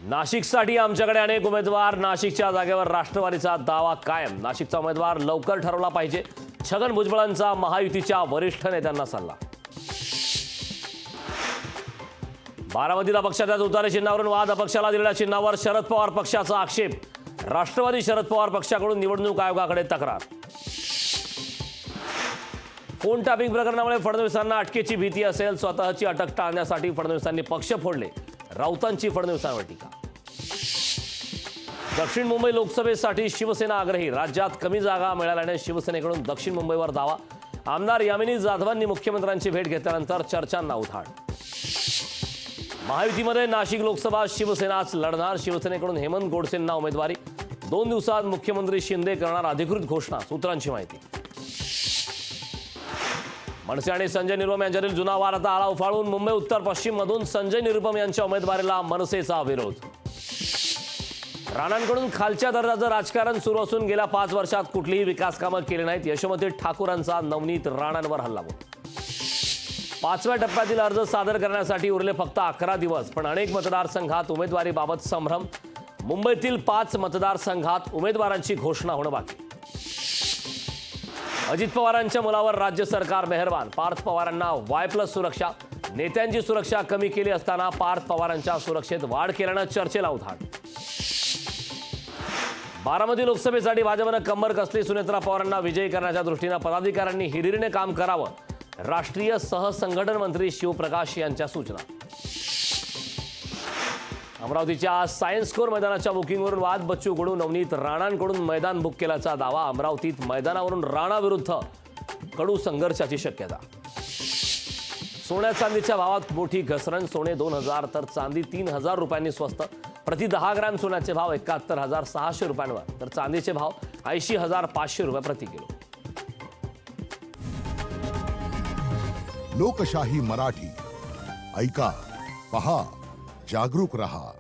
नाशिकसाठी आमच्याकडे अनेक उमेदवार, नाशिकच्या जागेवर राष्ट्रवादीचा दावा कायम। नाशिकचा उमेदवार लवकर ठरवला पाहिजे, छगन भुजबळांचा महायुतीच्या वरिष्ठ नेत्यांना सल्ला। बारामतीला पक्षाच्या तुतारी चिन्हावरून वाद, अपक्षाला दिलेल्या चिन्हावर शरद पवार पक्षाचा आक्षेप। राष्ट्रवादी शरद पवार पक्षाकडून निवडणूक आयोगाकडे तक्रार। फोन टॅपिंग प्रकरणामुळे फडणवीसांना अटकेची भीती असेल, स्वतःची अटक टाळण्यासाठी फडणवीसांनी पक्ष फोडले, राऊतांची फडणवीसांवर टीका। दक्षिण मुंबई लोकसभेसाठी शिवसेना आग्रही, राज्यात कमी जागा मिळाल्याने शिवसेनेकडून दक्षिण मुंबईवर दावा। आमदार यामिनी जाधवांनी मुख्यमंत्र्यांची भेट घेतल्यानंतर चर्चांना उधाण। महायुतीमध्ये नाशिक लोकसभा शिवसेनाच लढणार, शिवसेनेकडून हेमंत गोडसेंना उमेदवारी। 2 दिवसात मुख्यमंत्री शिंदे करणार अधिकृत घोषणा, सूत्रांची माहिती। मनसे आणि संजय निरुपम यांच्यातील जुना वाद आता आळा उफाळून मुंबई उत्तर पश्चिम मधून संजय निरुपम यांच्या उमेदवारीला मनसेचा विरोध। राणांकडून खालच्या दर्जाचं राजकारण सुरू असून गेल्या 5 वर्षात कुठलीही विकास कामं केली नाहीत, यशोमती ठाकूरांचा नवनीत राणांवर हल्लाबोल। 5व्या टप्प्यातील अर्ज सादर करण्यासाठी उरले फक्त 11 दिवस, पण अनेक मतदारसंघात उमेदवारीबाबत संभ्रम। मुंबईतील 5 मतदारसंघात उमेदवारांची घोषणा होणं बाकी। अजित पवारांच्या मुलावर राज्य सरकार मेहरबान, पार्थ पवारांना Y+ सुरक्षा। नेत्यांची सुरक्षा कमी केली असताना पार्थ पवारांच्या सुरक्षेत वाढ केल्यानं चर्चेला उधाण। बारामती लोकसभेसाठी भाजपनं कंबर कसली, सुनेत्रा पवारांना विजयी करण्याच्या दृष्टीनं पदाधिकाऱ्यांनी हिरिरीने काम करावं, राष्ट्रीय सहसंघटन मंत्री शिवप्रकाश यांच्या सूचना। अमरावतीच्या सायन्स कोर मैदानाच्या बुकिंगवरून वाद, बच्चू कडू नवनीत राणांकडून मैदान बुक केल्याचा दावा। अमरावतीत मैदानावरून राणा विरुद्ध कडू संघर्षाची शक्यता। सोन्या चांदीच्या भावात मोठी घसरण, सोने 2000 तर चांदी 3000 रुपयांनी स्वस्त। प्रति 10 ग्रॅम सोन्याचे भाव 71,600 रुपयांवर, तर चांदीचे भाव 80,500 रुपये प्रति किलो। लोकशाही मराठी ऐका, पहा, जागरूक रहा।